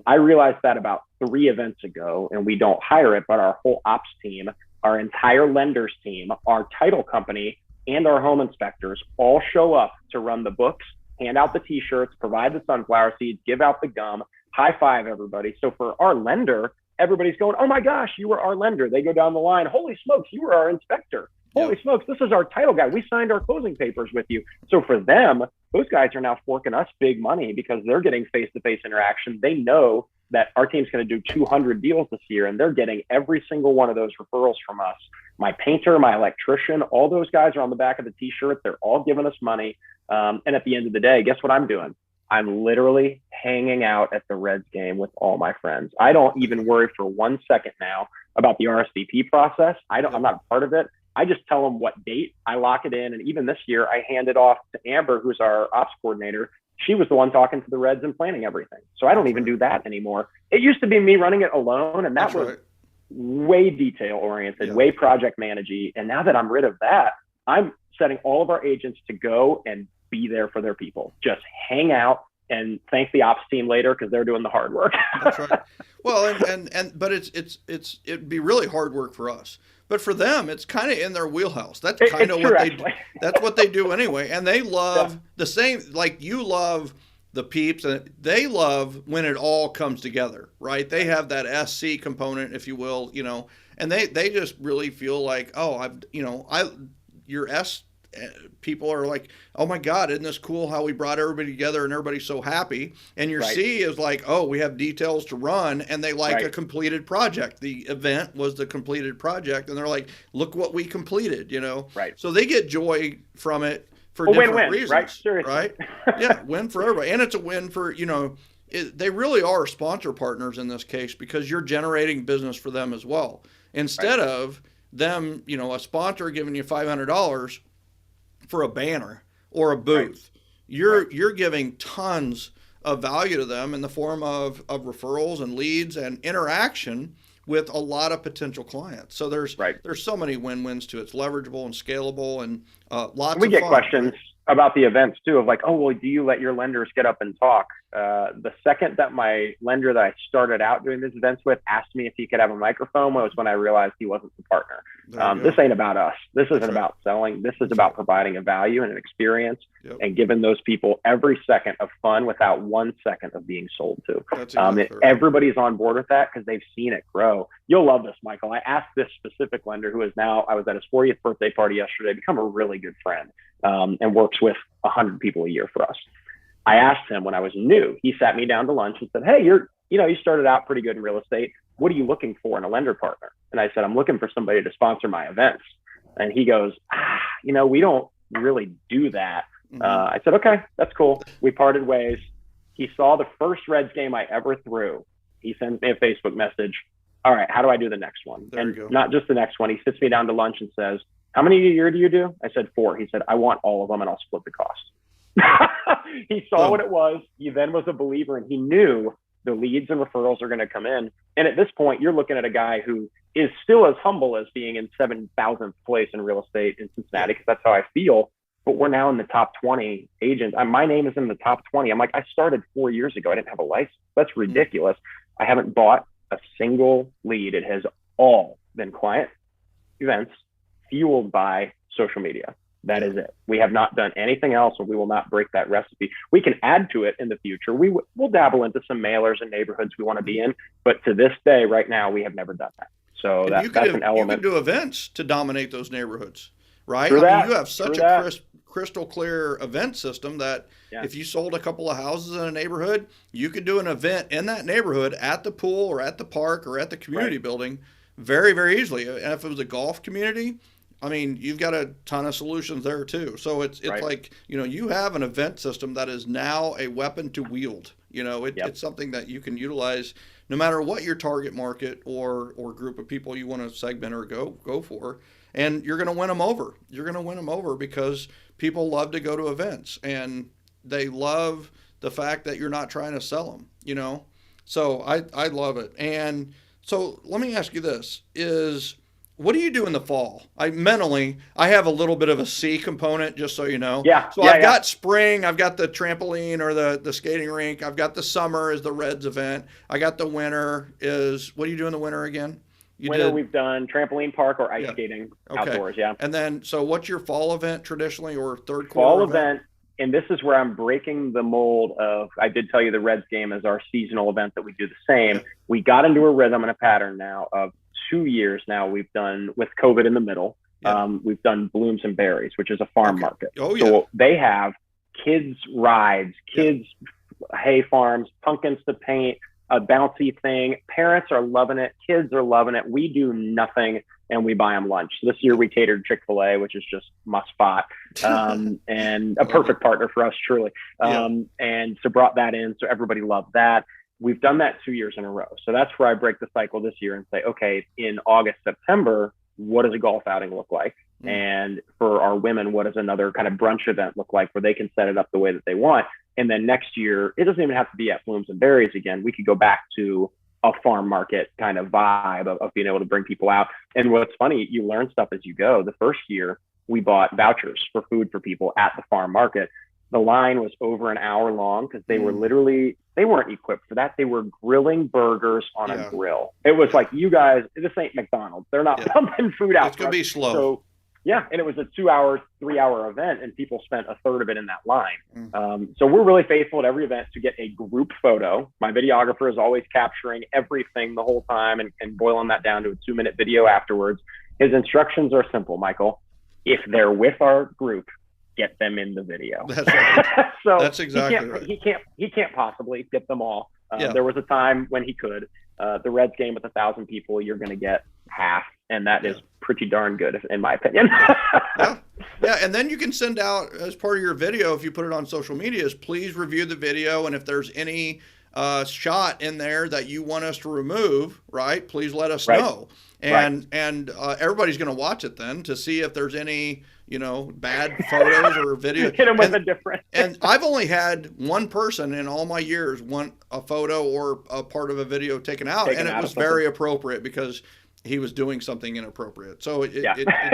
I realized that about 3 events ago, and we don't hire it, but our whole ops team, our entire lenders team, our title company, and our home inspectors all show up to run the books, hand out the t-shirts, provide the sunflower seeds, give out the gum, high five everybody. So for our lender, everybody's going, oh my gosh, you were our lender. They go down the line, holy smokes, you were our inspector. Holy smokes, this is our title guy. We signed our closing papers with you. So for them, those guys are now forking us big money because they're getting face-to-face interaction. They know that our team's going to do 200 deals this year, and they're getting every single one of those referrals from us. My painter, my electrician, all those guys are on the back of the t-shirt. They're all giving us money. And at the end of the day, guess what I'm doing? I'm literally hanging out at the Reds game with all my friends. I don't even worry for 1 second now about the RSVP process. I'm not a part of it. I just tell them what date, I lock it in. And even this year, I hand it off to Amber, who's our ops coordinator. She was the one talking to the Reds and planning everything. So I don't even do that anymore. It used to be me running it alone, and that was way detail oriented, way project managey. And now that I'm rid of that, I'm setting all of our agents to go and be there for their people. Just hang out and thank the ops team later because they're doing the hard work. That's right. Well, but it'd be really hard work for us. But for them, it's kind of in their wheelhouse. That's kind of what that's what they do anyway. And they love the same, like you love the peeps, and they love when it all comes together, right? They have that SC component, if you will, and they just really feel like, your S people are like, oh my God, isn't this cool how we brought everybody together and everybody's so happy? And your C is like, oh, we have details to run, and they like a completed project. The event was the completed project, and they're like, look what we completed, Right. So they get joy from it for different reasons, right? Seriously. Right? Yeah, win for everybody. And it's a win for, they really are sponsor partners in this case because you're generating business for them as well. Instead of them, a sponsor giving you $500 for a banner or a booth, you're giving tons of value to them in the form of referrals and leads and interaction with a lot of potential clients. So there's so many win-wins to it. It's leverageable and scalable and lots of fun. We get questions about the events too of like, oh, well, do you let your lenders get up and talk? The second that my lender that I started out doing these events with asked me if he could have a microphone was when I realized he wasn't the partner. This ain't about us. This isn't about selling. This is about providing a value and an experience and giving those people every second of fun without 1 second of being sold to. Everybody's on board with that because they've seen it grow. You'll love this, Michael. I asked this specific lender who is now, I was at his 40th birthday party yesterday, become a really good friend and works with 100 people a year for us. I asked him when I was new, he sat me down to lunch and said, hey, you started out pretty good in real estate. What are you looking for in a lender partner? And I said, I'm looking for somebody to sponsor my events. And he goes, we don't really do that. I said, okay, that's cool. We parted ways. He saw the first Reds game I ever threw. He sends me a Facebook message. All right, how do I do the next one? And not just the next one. He sits me down to lunch and says, how many a year do you do? I said 4. He said, I want all of them and I'll split the cost. He saw what it was. He then was a believer, and he knew the leads and referrals are going to come in. And at this point, you're looking at a guy who is still as humble as being in 7,000th place in real estate in Cincinnati, because that's how I feel. But we're now in the top 20 agents. My name is in the top 20. I'm like, I started 4 years ago. I didn't have a license. That's ridiculous. I haven't bought a single lead. It has all been client events fueled by social media. That is it. We have not done anything else, and we will not break that recipe. We can add to it in the future. We'll dabble into some mailers and neighborhoods we want to be in, but to this day, right now, we have never done that. So that's an element. You can do events to dominate those neighborhoods, right? You have such a crystal clear event system that if you sold a couple of houses in a neighborhood, you could do an event in that neighborhood at the pool or at the park or at the community building very, very easily. And if it was a golf community, I mean, you've got a ton of solutions there too. So it's like, you have an event system that is now a weapon to wield. It's something that you can utilize no matter what your target market or group of people you want to segment or go for. And you're going to win them over. You're going to win them over because people love to go to events and they love the fact that you're not trying to sell them, So I love it. And so let me ask you this what do you do in the fall? I have a little bit of a C component, just so you know. So I've got spring, I've got the trampoline or the skating rink. I've got the summer is the Reds event. I got the winter what do you do in the winter again? We've done trampoline park or ice skating outdoors. And then, so what's your fall event traditionally or third quarter fall event? And this is where I'm breaking the mold of, I did tell you the Reds game is our seasonal event that we do the same. We got into a rhythm and a pattern now of 2 years now we've done with COVID in the middle. We've done Blooms and Berries, which is a farm market. Oh, yeah. So they have kids rides, kids hay farms, pumpkins to paint, a bouncy thing. Parents are loving it. Kids are loving it. We do nothing and we buy them lunch. So this year we catered Chick-fil-A, which is just must spot, and a perfect partner for us, truly. And so brought that in. So everybody loved that. We've done that 2 years in a row. So that's where I break the cycle this year and say, okay, in August, September, what does a golf outing look like? And for our women, what does another kind of brunch event look like where they can set it up the way that they want? And then next year, it doesn't even have to be at Blooms and Berries again. We could go back to a farm market kind of vibe of being able to bring people out. And what's funny, you learn stuff as you go. The first year, we bought vouchers for food for people at the farm market. The line was over an hour long because they were they weren't equipped for that. They were grilling burgers on a grill. It was like, you guys, this ain't McDonald's. They're not pumping food out. It's going to be slow. So, and it was a 2 hour, 3 hour event, and people spent a third of it in that line. So we're really faithful at every event to get a group photo. My videographer is always capturing everything the whole time and boiling that down to a 2-minute video afterwards. His instructions are simple, Michael. If they're with our group, get them in the video. That's right. So that's exactly right. He can't possibly get them all. There was a time when he could. The Reds game with 1,000 people, you're going to get half, and that is pretty darn good, in my opinion. And then you can send out, as part of your video, if you put it on social media, is please review the video, and if there's any shot in there that you want us to remove, right, please let us know. And everybody's going to watch it then to see if there's any bad photos or videos. Hit them with a different. And I've only had one person in all my years want a photo or a part of a video taken out, and it was very appropriate because he was doing something inappropriate. So it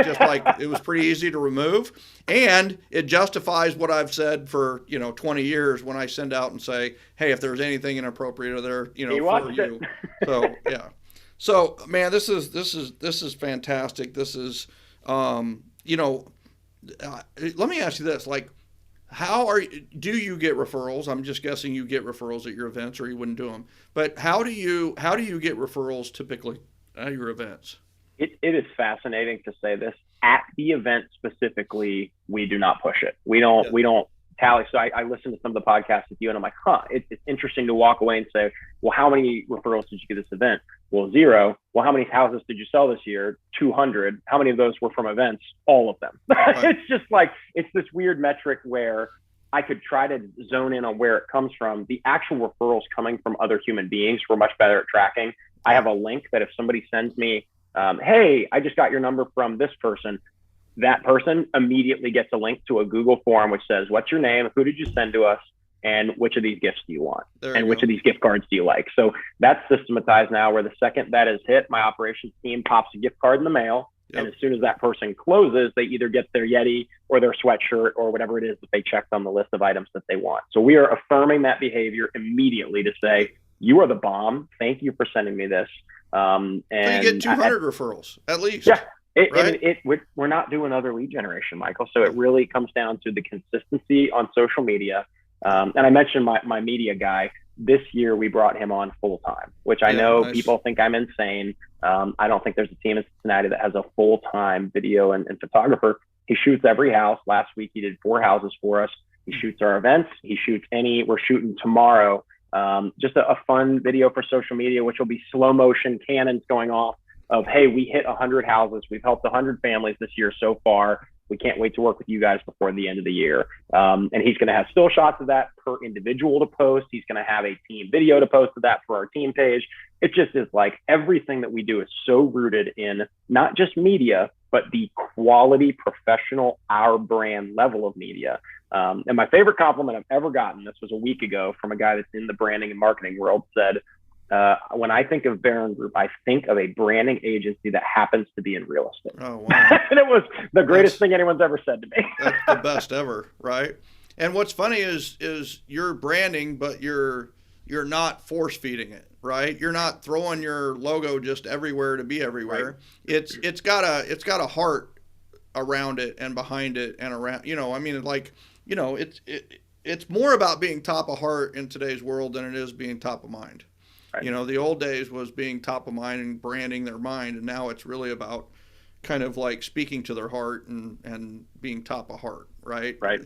just like, it was pretty easy to remove, and it justifies what I've said for 20 years when I send out and say, hey, if there's anything inappropriate there, for you. So So man, this is fantastic. This is let me ask you this, like, do you get referrals? I'm just guessing you get referrals at your events or you wouldn't do them. But how do you get referrals typically at your events? It is fascinating to say this. At the event specifically, we do not push it. We don't tally. So I listened to some of the podcasts with you and I'm like, it's interesting to walk away and say, well, how many referrals did you get this event? Well, 0. Well, how many houses did you sell this year? 200. How many of those were from events? All of them. Right. It's just like, it's this weird metric where I could try to zone in on where it comes from. The actual referrals coming from other human beings, we're much better at tracking. I have a link that if somebody sends me, hey, I just got your number from this person, that person immediately gets a link to a Google form which says, what's your name? Who did you send to us? And which of these gifts do you want? And which of these gift cards do you like? So that's systematized now, where the second that is hit, my operations team pops a gift card in the mail. And as soon as that person closes, they either get their Yeti or their sweatshirt or whatever it is that they checked on the list of items that they want. So we are affirming that behavior immediately to say, you are the bomb. Thank you for sending me this. And so you get 200 referrals at least. Yeah. We're not doing other lead generation, Michael. So it really comes down to the consistency on social media. And I mentioned my media guy. This year, we brought him on full time, which I know people think I'm insane. I don't think there's a team in Cincinnati that has a full time video and photographer. He shoots every house. Last week, he did 4 houses for us. He shoots our events. He shoots we're shooting tomorrow. Just a fun video for social media, which will be slow motion cannons going off of, hey, we hit 100 houses. We've helped 100 families this year so far. We can't wait to work with you guys before the end of the year. And he's going to have still shots of that per individual to post. He's going to have a team video to post of that for our team page. It just is like, everything that we do is so rooted in not just media, but the quality, professional, our brand level of media. And my favorite compliment I've ever gotten, this was a week ago, from a guy that's in the branding and marketing world, said, when I think of Barron Group, I think of a branding agency that happens to be in real estate. Oh, wow. And it was the greatest thing anyone's ever said to me. That's the best ever, right? And what's funny is you're branding, but you're not force feeding it, right? You're not throwing your logo just everywhere to be everywhere. Right. It's got a heart around it and behind it and around. It's more about being top of heart in today's world than it is being top of mind. Right. The old days was being top of mind and branding their mind, and now it's really about, kind of like speaking to their heart and being top of heart, right? Right.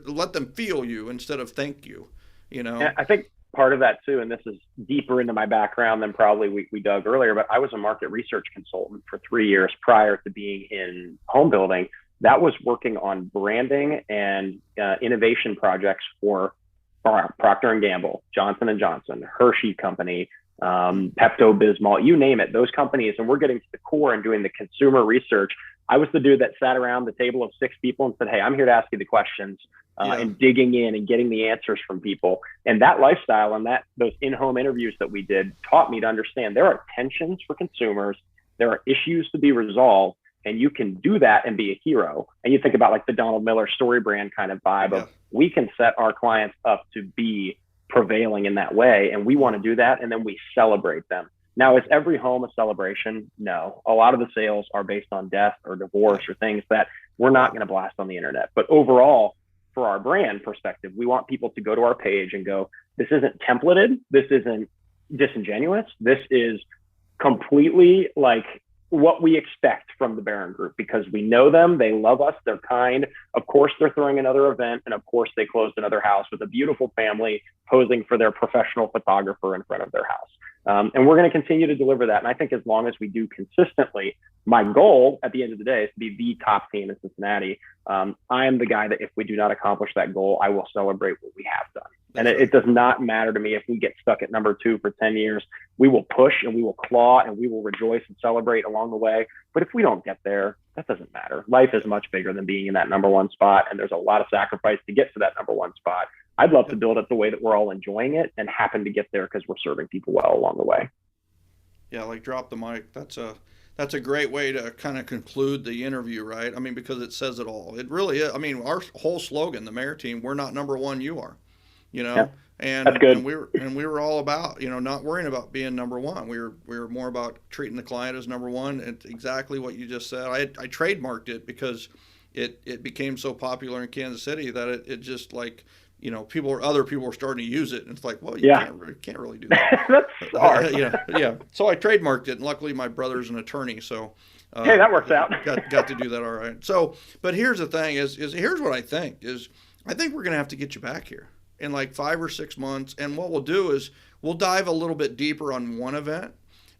Let them feel you instead of thank you, you know? And I think part of that too, and this is deeper into my background than probably we dug earlier, but I was a market research consultant for 3 years prior to being in home building. That was working on branding and innovation projects for Procter and Gamble, Johnson and Johnson, Hershey Company, Pepto-Bismol, you name it, those companies. And we're getting to the core and doing the consumer research. I was the dude that sat around the table of 6 people and said, hey, I'm here to ask you the questions, and digging in and getting the answers from people. And that lifestyle and those in-home interviews that we did taught me to understand there are tensions for consumers. There are issues to be resolved, and you can do that and be a hero. And you think about like the Donald Miller story brand kind of vibe of we can set our clients up to be prevailing in that way. And we want to do that. And then we celebrate them. Now, is every home a celebration? No. A lot of the sales are based on death or divorce or things that we're not going to blast on the internet. But overall, for our brand perspective, we want people to go to our page and go, this isn't templated. This isn't disingenuous. This is completely like what we expect from the Barron Group, because we know them, they love us, they're kind. Of course, they're throwing another event, and of course, they closed another house with a beautiful family posing for their professional photographer in front of their house. And we're going to continue to deliver that. And I think as long as we do consistently, my goal at the end of the day is to be the top team in Cincinnati. I am the guy that if we do not accomplish that goal, I will celebrate what we have done. And it does not matter to me if we get stuck at number 2 for 10 years. We will push and we will claw and we will rejoice and celebrate along the way. But if we don't get there, that doesn't matter. Life is much bigger than being in that number 1 spot. And there's a lot of sacrifice to get to that number 1 spot. I'd love to build it the way that we're all enjoying it and happen to get there because we're serving people well along the way. Yeah, like drop the mic. That's a great way to kind of conclude the interview, right? I mean, because it says it all. It really is. I mean, our whole slogan, the Maher team, we're not number 1, you are. You know, yeah, and that's good. And we were all about, you know, not worrying about being number 1. We were more about treating the client as number 1. It's exactly what you just said. I trademarked it because it became so popular in Kansas City that it just like, you know, other people were starting to use it, and it's like, well, you can't really do that. That's hard. Yeah. So I trademarked it, and luckily my brother's an attorney, so hey, that works out. got to do that all right. So, but here's the thing: is here's what I think is I think we're gonna have to get you back here in like 5 or 6 months, and what we'll do is we'll dive a little bit deeper on one event.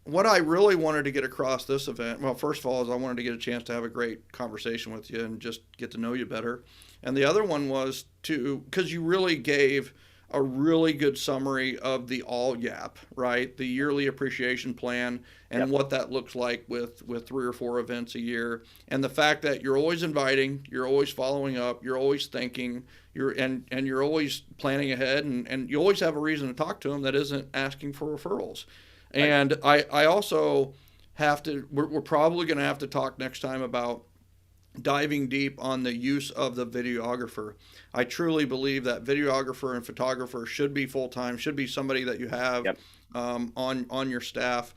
What I really wanted to get across this event, well, first of all, is I wanted to get a chance to have a great conversation with you and just get to know you better. And the other one was because you really gave a really good summary of the all-YAP, right? The yearly appreciation plan and what that looks like with 3 or 4 events a year. And the fact that you're always inviting, you're always following up, you're always thinking, you're always planning ahead, and you always have a reason to talk to them that isn't asking for referrals. Right. And I also have to, we're probably going to have to talk next time about diving deep on the use of the videographer. I truly believe that videographer and photographer should be full-time, should be somebody that you have on your staff,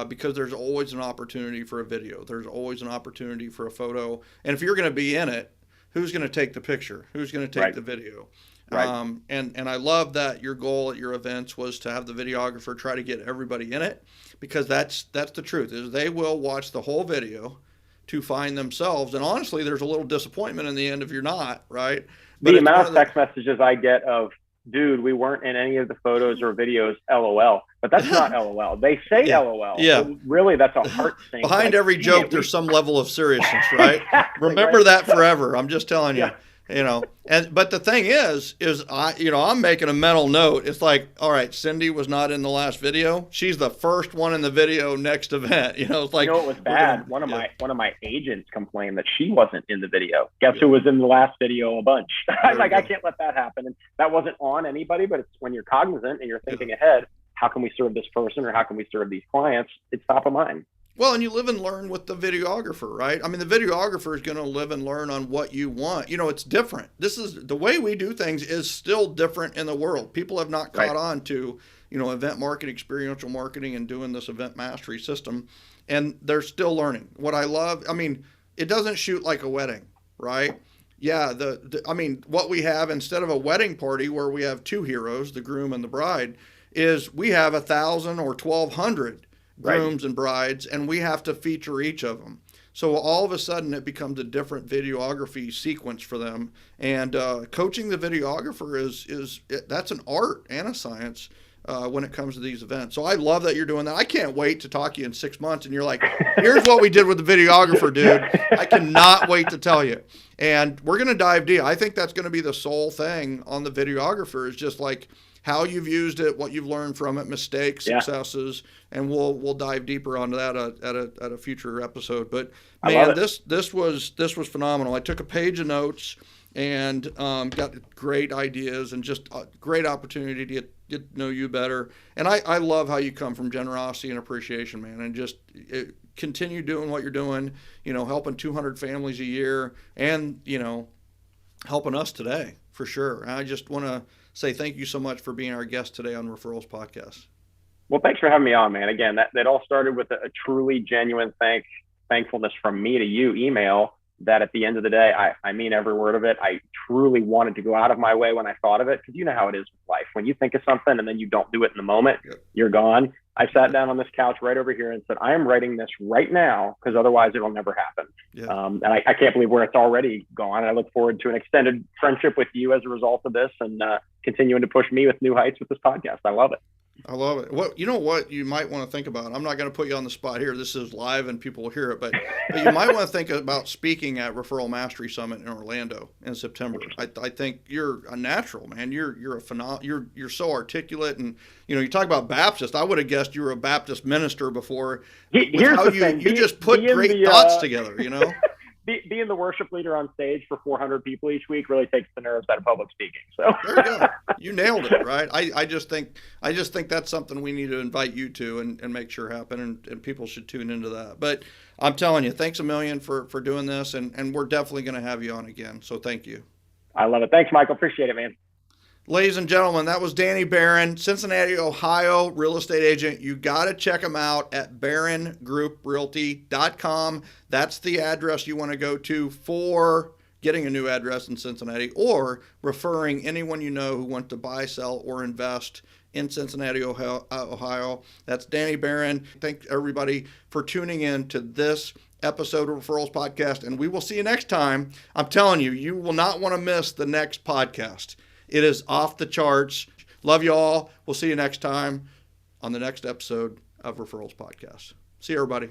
because there's always an opportunity for a video. There's always an opportunity for a photo. And if you're going to be in it, who's going to take the picture? Who's going to take the video? Right. And I love that your goal at your events was to have the videographer try to get everybody in it, because that's the truth, is they will watch the whole video to find themselves. And honestly, there's a little disappointment in the end if you're not, right? But the amount of text messages I get of, dude, we weren't in any of the photos or videos, LOL. But that's not LOL. They say LOL. Yeah. So really, that's a heart thing. Behind like, every joke, there's some level of seriousness, right? Exactly, remember that forever. I'm just telling you. You know, but the thing is I'm making a mental note. It's like, all right, Cindy was not in the last video. She's the first one in the video next event. You know, it's like, it was bad. One of my agents complained that she wasn't in the video. Guess who was in the last video a bunch? I'm like, I can't let that happen. And that wasn't on anybody, but it's when you're cognizant and you're thinking ahead, how can we serve this person or how can we serve these clients? It's top of mind. Well, and you live and learn with the videographer, right? I mean, the videographer is going to live and learn on what you want. You know, it's different. This is the way we do things is still different in the world. People have not caught on to, event marketing, experiential marketing, and doing this event mastery system. And they're still learning. What I love, I mean, it doesn't shoot like a wedding, right? Yeah, what we have instead of a wedding party where we have 2 heroes, the groom and the bride, is we have 1,000 or 1,200 grooms and brides, and we have to feature each of them. So all of a sudden it becomes a different videography sequence for them. And coaching the videographer that's an art and a science when it comes to these events. So I love that you're doing that. I can't wait to talk to you in 6 months and you're like, here's what we did with the videographer, dude. I cannot wait to tell you. And we're going to dive deep. I think that's going to be the sole thing on the videographer is just like how you've used it, what you've learned from it, mistakes, successes, and we'll dive deeper onto that at a future episode. But man, this was phenomenal. I took a page of notes and got great ideas and just a great opportunity to get to know you better. And I love how you come from generosity and appreciation, man, and just continue doing what you're doing, helping 200 families a year and, helping us today for sure. And I just want to say thank you so much for being our guest today on Referrals Podcast. Well, thanks for having me on, man. Again, that all started with a truly genuine thankfulness from me to you email that at the end of the day, I mean every word of it. I truly wanted to go out of my way when I thought of it, because you know how it is with life. When you think of something and then you don't do it in the moment, you're gone. I sat down on this couch right over here and said, I am writing this right now because otherwise it'll never happen. And I can't believe where it's already gone. I look forward to an extended friendship with you as a result of this and continuing to push me with new heights with this podcast. I love it. I love it. What you might want to think about, I'm not going to put you on the spot here. This is live and people will hear it, but you might want to think about speaking at Referral Mastery Summit in Orlando in September. I think you're a natural, man. You're you're so articulate, and you talk about Baptist. I would have guessed you were a Baptist minister before. Here's the thing. You just put great thoughts together, Being the worship leader on stage for 400 people each week really takes the nerves out of public speaking. So there you go. You nailed it, right? I just think that's something we need to invite you to and make sure happen, and people should tune into that. But I'm telling you, thanks a million for doing this, and we're definitely going to have you on again. So thank you. I love it. Thanks, Michael. Appreciate it, man. Ladies and gentlemen, that was Danny Barron, Cincinnati, Ohio real estate agent. You got to check him out at barrongrouprealty.com. That's the address you want to go to for getting a new address in Cincinnati or referring anyone you know who wants to buy, sell, or invest in Cincinnati, Ohio. That's Danny Barron. Thank everybody for tuning in to this episode of Referrals Podcast, and we will see you next time. I'm telling you, you will not want to miss the next podcast. It is off the charts. Love you all. We'll see you next time on the next episode of Referrals Podcast. See you, everybody.